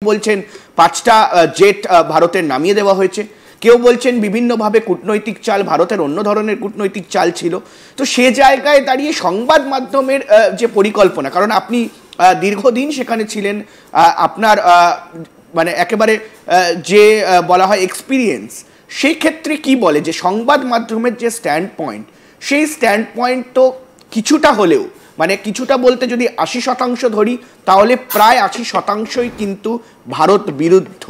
বলছেন 5টা জেট ভারতের নামিয়ে দেওয়া হয়েছে, কেউ বলছেন বিভিন্নভাবে কূটনৈতিক চাল, ভারতের অন্য ধরনের কূটনৈতিক চাল ছিল। তো সে জায়গায় দাঁড়িয়ে সংবাদ মাধ্যমের যে পরিকল্পনা, কারণ আপনি দীর্ঘদিন সেখানে ছিলেন, আপনার মানে একেবারে যে বলা হয় এক্সপিরিয়েন্স, সেই ক্ষেত্রে কি বলে যে সংবাদ মাধ্যমের যে স্ট্যান্ড পয়েন্ট, সেই স্ট্যান্ড পয়েন্ট তো কিছুটা হলেও, মানে কিছুটা বলতে যদি 80% ধরি তাহলে প্রায় 80%ই কিন্তু ভারত বিরুদ্ধ।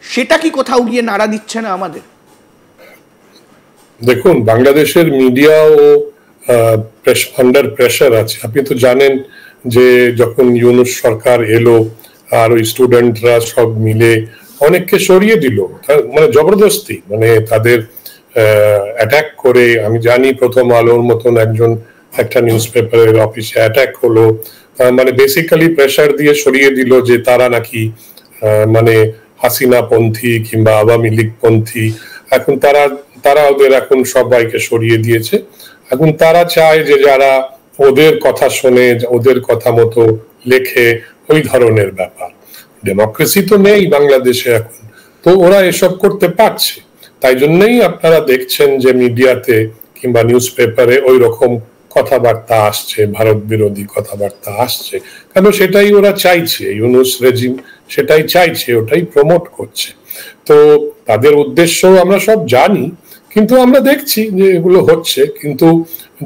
সেটা কি কোথাও গিয়ে নাড়া দিচ্ছে না আমাদের? দেখুন, বাংলাদেশের মিডিয়াও আন্ডার প্রেশার আছে। আপনি তো জানেন যে যখন ইউনূস সরকার এলো আর ওই স্টুডেন্টরা সব মিলে অনেককে সরিয়ে দিল, মানে জবরদস্তি, মানে তাদের অ্যাটাক করে। আমি জানি প্রথম আলোর মতন একটা নিউজ পেপারের অফিসে অ্যাটাক হলো, মানে বেসিক্যালি প্রেশার দিয়ে সরিয়ে দিল যে তারা নাকি মানে হাসিনা পন্থী কিংবা আওয়ামী লীগ পন্থী। এখন তারা ওদের এখন সবাইকে সরিয়ে দিয়েছে। এখন তারা চায় যে যারা ওদের কথা শোনে, ওদের কথা মতো লেখে, ওই ধরনের ব্যাপার। ডেমোক্রেসি তো নেই বাংলাদেশে এখন, তো ওরা এসব করতে পারছে। তাই জন্যই আপনারা দেখছেন যে মিডিয়াতে কিংবা নিউজ পেপারে ওই রকম কথাবার্তা আসছে, ভারত বিরোধী কথাবার্তা আসছে, কারণ সেটাই ওরা চাইছে। ইউনূস রেজিম সেটাই চাইছে, ওটাই প্রমোট করছে। তো তাদের উদ্দেশ্য আমরা সব জানি, কিন্তু আমরা দেখছি যে এগুলো হচ্ছে। কিন্তু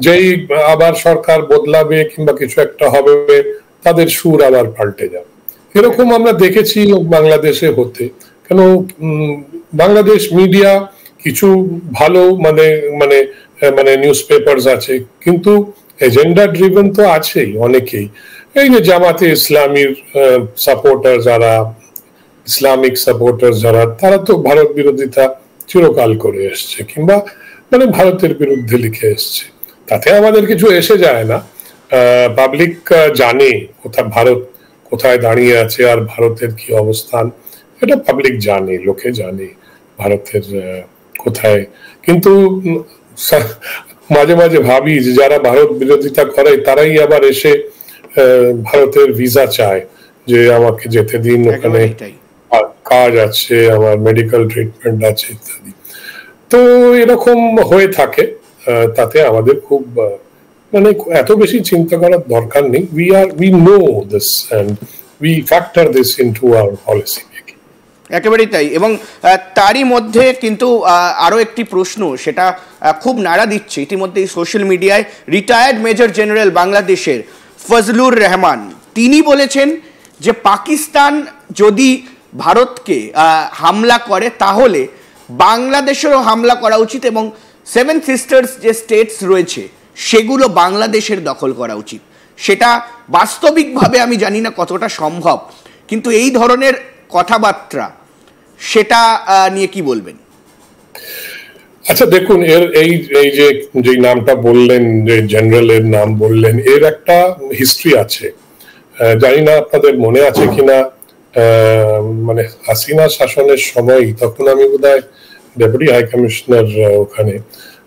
যেই আবার সরকার বদলাবে কিংবা কিছু একটা হবে, তাদের সুর আবার পাল্টে যাবে। এরকম আমরা দেখেছি বাংলাদেশে হতে। কেন বাংলাদেশ মিডিয়া কিছু ভালো মানে মানে মানে নিউজ পেপারস আছে, কিন্তু এজেন্ডা ড্রিভেন তো আছেই অনেকেই। এই যে জামাতে ইসলামীর সাপোর্টার যারা, ইসলামিক সাপোর্টার যারা, তারা তো ভারত বিরোধিতা চিরকাল করে এসছে, কিংবা মানে ভারতের বিরুদ্ধে লিখে এসছে। তাতে আমাদের কিছু এসে যায় না। পাবলিক জানে ভারত কোথায় দাঁড়িয়ে আছে আর ভারতের কি অবস্থান, এটা পাবলিক জানে, লোকে জানে ভারতের কোথায়। কিন্তু মাঝে মাঝে ভাবি যে যারা ভারত বিরোধিতা করে তারাই আবার এসে ভারতের ভিসা চায়, যে আমাকে যেতে দিন, ওখানে কাজ আছে, আমার মেডিকেল ট্রিটমেন্ট আছে ইত্যাদি। তো এরকম হয়ে থাকে। তাতে আমাদের খুব মানে এত বেশি চিন্তা করার দরকার নেই। we know this and we factor this into our policy making. একেবারেই তাই। এবং তারই মধ্যে কিন্তু আরও একটি প্রশ্ন, সেটা খুব নাড়া দিচ্ছে ইতিমধ্যেই সোশ্যাল মিডিয়ায়। রিটায়ার্ড মেজর জেনারেল বাংলাদেশের ফজলুর রহমান, তিনি বলেছেন যে পাকিস্তান যদি ভারতকে হামলা করে তাহলে বাংলাদেশেরও হামলা করা উচিত, এবং 7 সিস্টার্স যে স্টেটস রয়েছে সেগুলো বাংলাদেশের দখল করা উচিত। সেটা বাস্তবিকভাবে আমি জানি না কতটা সম্ভব, কিন্তু এই ধরনের কথাবার্তা, সেটা নিয়ে কি বলবেন? আচ্ছা দেখুন, এই যে নামটা বললেন, যে জেনারেলের নাম বললেন, এর একটা হিস্ট্রি আছে। জানি না আপনাদের মনে আছে কিনা, মানে হাসিনা শাসনের সময়, তখন আমি বোধহয় ডেপুটি হাই কমিশনার ওখানে,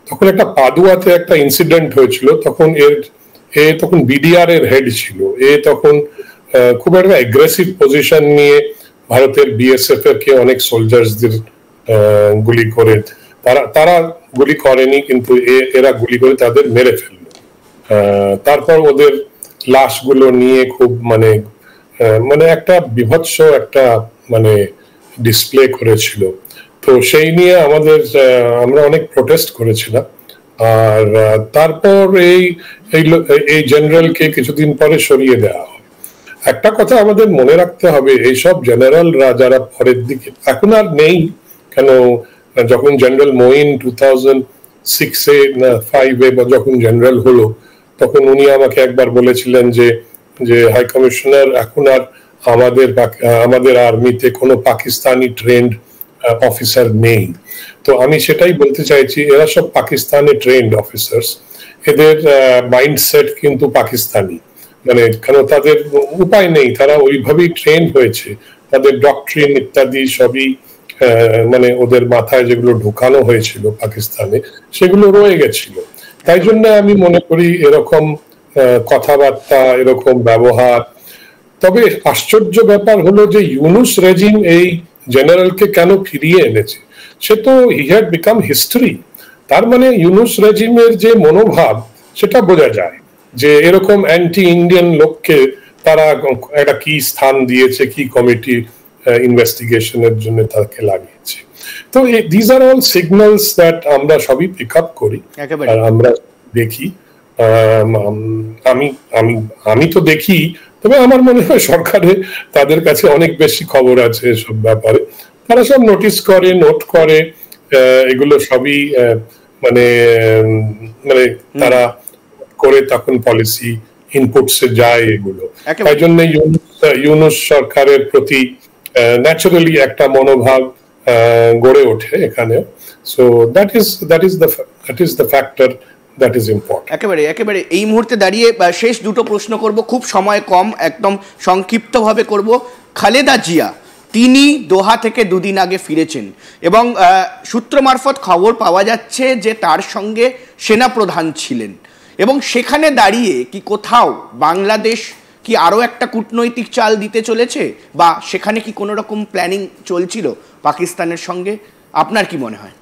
তখন একটা পাদুয়াতে একটা ইনসিডেন্ট হয়েছিল। তখন তখন বিডিআর এর হেড ছিল। তখন খুব একটা অ্যাগ্রেসিভ পজিশন নিয়ে ভারতের বিএসএফ এর কে অনেক সোলজার্সদের গুলি করে, তারা গুলি করেনি, কিন্তু এরা গুলি করে তাদের মেরে ফেললো। তারপর ওদের লাশগুলো নিয়ে খুব মানে একটা বিভৎস একটা মানে ডিসপ্লে করেছিল। তো সেই নিয়ে আমরা অনেক প্রোটেস্ট করেছিলাম। আর তারপর এই জেনারেলকে কিছুদিন পরে সরিয়ে দেওয়া হয়। একটা কথা আমাদের মনে রাখতে হবে, এইসব জেনারেলরা যারা পরের দিকে, এখন আর নেই। কেন, যখন জেনারেল মঈন 2006-5 যখন জেনারেল হলো, তখন উনি আমাকে একবার বলেছিলেন যে হাই কমিশনার, এখন আর আমাদের আর্মিতে কোনো পাকিস্তানি ট্রেন্ড অফিসার নেই। তো আমি সেটাই বলতে চাইছি, এরা সব পাকিস্তানি ট্রেন্ড অফিসার্স, এদের মাইন্ডসেট কিন্তু পাকিস্তানি। মানে কেন, তাদের উপায় নেই, তারা ওইভাবেই ট্রেন হয়েছে, তাদের ডক্ট্রিন ইত্যাদি সবই মানে ওদের মাথায় যেগুলো ঢুকানো হয়েছিল পাকিস্তানে, সেগুলো রয়ে গেছিল। তাই জন্য আমি মনে করি এরকম কথাবার্তা, এরকম ব্যবহার, তবে আশ্চর্য ব্যাপার হলো যে ইউনুস রেজিম এই জেনারেলকে কেন ফিরিয়ে এনেছে, সে তো হি হ্যাড বিকাম হিস্ট্রি। তার মানে ইউনুস রেজিমের যে মনোভাব সেটা বোঝা যায় যে এরকম অ্যান্টি ইন্ডিয়ান লোককে তারা একটা কি স্থান দিয়েছে, কি কমিটি ইনভেস্টিগেশনের জন্য তাকে লাগিয়েছে। তো this are all signals that আমরা সবই পিক আপ করি আর আমরা দেখি। আমি তো দেখি, তবে আমার মনে হয় সরকারে তাদের কাছে অনেক বেশি খবর আছে এসব ব্যাপারে। তারা সব নোটিস করে, নোট করে, এগুলো সবই মানে মানে তারা করে তখন পলিসি ইনপুটসে যায় এগুলো। তাই জন্য ইউনুস সরকারের প্রতি ন্যাচারালি একটা মনোভাব গড়ে ওঠে এখানে। So that is the factor that is important. একেবারে এই মুহূর্তে দাঁড়িয়ে শেষ দুটো প্রশ্ন করব, খুব সময় কম, একদম সংক্ষিপ্তভাবে করব। খালেদা জিয়া তিনি দোহা থেকে দুদিন আগে ফিরেছেন এবং সূত্র মারফত খবর পাওয়া যাচ্ছে যে তার সঙ্গে সেনাপ্রধান ছিলেন, এবং সেখানে দাঁড়িয়ে কি কোথাও বাংলাদেশ কি আরও একটা কূটনৈতিক চাল দিতে চলেছে, বা সেখানে কি কোনো রকম প্ল্যানিং চলছিল পাকিস্তানের সঙ্গে? আপনার কি মনে হয়?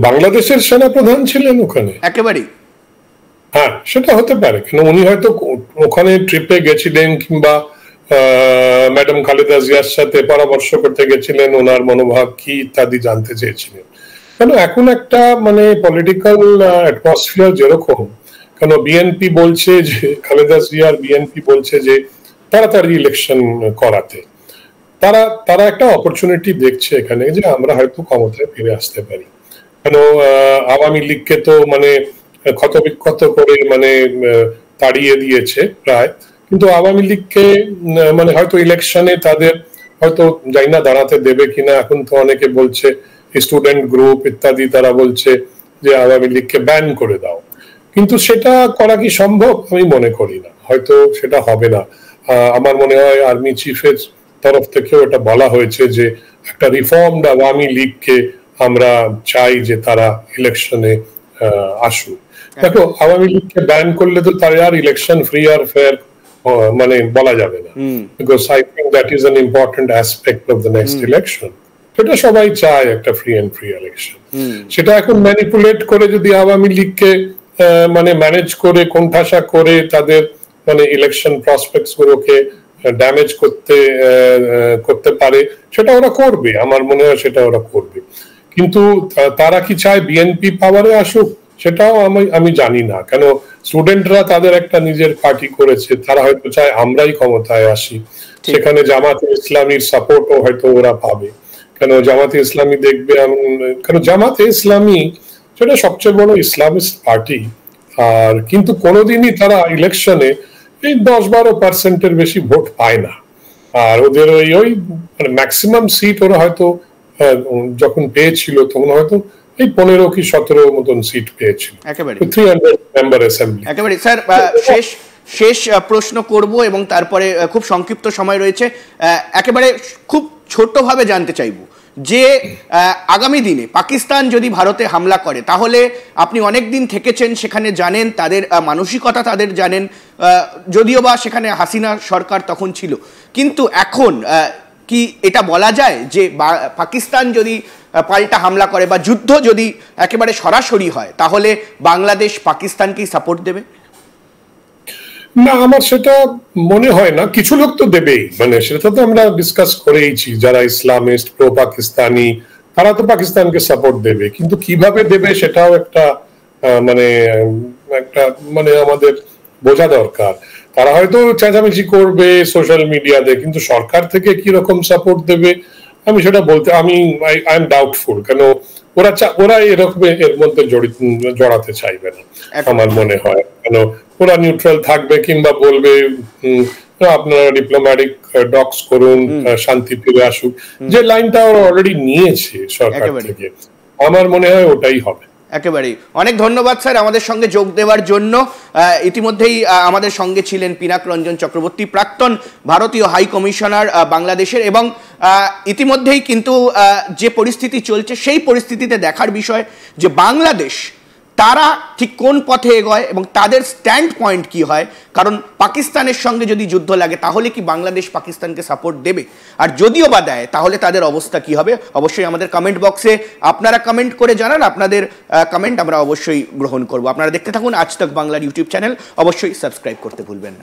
বাংলাদেশের সেনাপ্রধান ছিলেন ওখানে? একেবারেই হ্যাঁ, সেটা হতে পারে। কেন উনি হয়তো ওখানে ট্রিপে গেছিলেন কিংবা ম্যাডাম খালেদা জিয়ার সাথে পরামর্শ করতে গেছিলেন, ওনার মনোভাব কি ইত্যাদি জানতে চেয়েছিলেন। কেন এখন একটা মানে পলিটিক্যাল অ্যাটমসফিয়ার যেরকম, কেন বিএনপি বলছে যে খালেদা জিয়ার বিএনপি বলছে যে তাড়াতাড়ি ইলেকশন করাতে, তারা একটা অপরচুনিটি দেখছে এখানে যে আমরা হয়তো ক্ষমতায় ফিরে আসতে পারি। কেন আওয়ামী লীগকে তো মানে ক্ষতবিক্ষত করে মানে তাড়িয়ে দিয়েছে প্রায়, কিন্তু আওয়ামী লীগকে মানে হয়তো ইলেকশনে তাদের হয়তো যাই না দাঁড়াতে দেবে কিনা। এখন তো অনেকে বলছে, স্টুডেন্ট গ্রুপ ইত্যাদি, তারা বলছে যে আওয়ামী লীগকে ব্যান করে দাও, কিন্তু সেটা করা কি সম্ভব? আমি মনে করি না, হয়তো সেটা হবে না। আমার মনে হয় আর্মি চিফের তরফ থেকেও এটা বলা হয়েছে যে একটা রিফর্মড আওয়ামী লীগকে আমরা চাই যে তারা ইলেকশনে আসুক। দেখো, আওয়ামী লীগকে ব্যান করলে তো তার আর ইলেকশন ফ্রি আর ফেয়ার মানে বলা যাবে না, because I think that is an important aspect of the next election. সেটা সবাই চায় একটা ফ্রি অ্যান্ড ফ্রি ইলেকশন। সেটা এখন ম্যানিপুলেট করে যদি আওয়ামী লীগকে মানে ম্যানেজ করে কোণঠাসা করে তাদের মানে ইলেকশন প্রসপেক্টস গুলোকে ড্যামেজ করতে পারে, সেটা ওরা করবে। আমার মনে হয় সেটা ওরা করবে। কিন্তু তারা কি চায় বিএনপি পাওয়ারে আসুক, সেটাও আমি জানি না। কেন স্টুডেন্টরা তাদের একটা নিজের পার্টি করেছে, তারা হয়তো চায় আমরাই ক্ষমতায় আসি। সেখানে জামাতে ইসলামীর সাপোর্টও হয়তো ওরা পাবে। কেন জামাতে ইসলামী দেখবে, কেন জামাতে ইসলামী সেটা সবচেয়ে বড় ইসলামিস্ট পার্টি, আর কিন্তু কোনোদিনই তারা ইলেকশনে এই 10-12% বেশি ভোট পায় না। আর ওদের ওই মানে ম্যাক্সিমাম সিট ওরা হয়তো যখন পেয়েছিল তখন হয়তো এই 15 কি 17 মতন সিট পেয়েছিল। একেবারে 300 মেম্বার অ্যাসেম্বলি। একেবারে স্যার, শেষ প্রশ্ন করব এবং তারপরে খুব সংক্ষিপ্ত সময় রয়েছে। একেবারে খুব ছোট্টভাবে জানতে চাইব যে আগামী দিনে পাকিস্তান যদি ভারতে হামলা করে, তাহলে আপনি অনেক দিন থেকেছেন সেখানে, জানেন তাদের মানসিকতা, তাদের জানেন, যদিও বা সেখানে হাসিনা সরকার তখন ছিল, কিন্তু এখন কি এটা বলা যায় যে পাকিস্তান যদি পাল্টা হামলা করে বা যুদ্ধ যদি একেবারে সরাসরি হয়, তাহলে বাংলাদেশ পাকিস্তানকেই সাপোর্ট দেবে? না, আমার সেটা মনে হয় না। কিছু লোক তো দেবেই, মানে সেটা তো আমরা ডিসকাস করেইছি। যারা ইসলামিস্ট প্রো পাকিস্তানি, তারা তো পাকিস্তানকে সাপোর্ট দেবে, কিন্তু কিভাবে দেবে সেটাও একটা মানে আমাদের বোঝা দরকার। তারা হয়তো চেঁচামেচি করবে সোশ্যাল মিডিয়াতে, কিন্তু সরকার থেকে কি রকম সাপোর্ট দেবে আমি সেটা বলতে আই এম ডাউটফুল। কেন ওরা এরকম এর মধ্যে জড়াতে চাইবে না আমার মনে হয়। কেন ওরা নিউট্রাল থাকবে কিংবা বলবে আপনারা ডিপ্লোম্যাটিক ডক্স করুন, শান্তি ফিরে আসুক, যে লাইনটা ওরা অলরেডি নিয়েছে সরকার থেকে। আমার মনে হয় ওটাই হবে। একেবারেই। অনেক ধন্যবাদ স্যার আমাদের সঙ্গে যোগ দেওয়ার জন্য। ইতিমধ্যেই আমাদের সঙ্গে ছিলেন পিনাক রঞ্জন চক্রবর্তী, প্রাক্তন ভারতীয় হাই কমিশনার বাংলাদেশের, এবং ইতিমধ্যেই কিন্তু যে পরিস্থিতি চলছে সেই পরিস্থিতিতে দেখার বিষয় যে বাংলাদেশ তারা ঠিক কোন পথে এগোয় এবং তাদের স্ট্যান্ড পয়েন্ট কি হয়। কারণ পাকিস্তানের সঙ্গে যদি যুদ্ধ লাগে তাহলে কি বাংলাদেশ পাকিস্তানকে সাপোর্ট দেবে, আর যদিও বা দেয় তাহলে তাদের অবস্থা কি হবে। অবশ্যই আমাদের কমেন্ট বক্সে আপনারা কমেন্ট করে জানান, আপনাদের কমেন্ট আমরা অবশ্যই গ্রহণ করব। আপনারা দেখতে থাকুন আজ তক বাংলার ইউটিউব চ্যানেল, অবশ্যই সাবস্ক্রাইব করতে ভুলবেন না।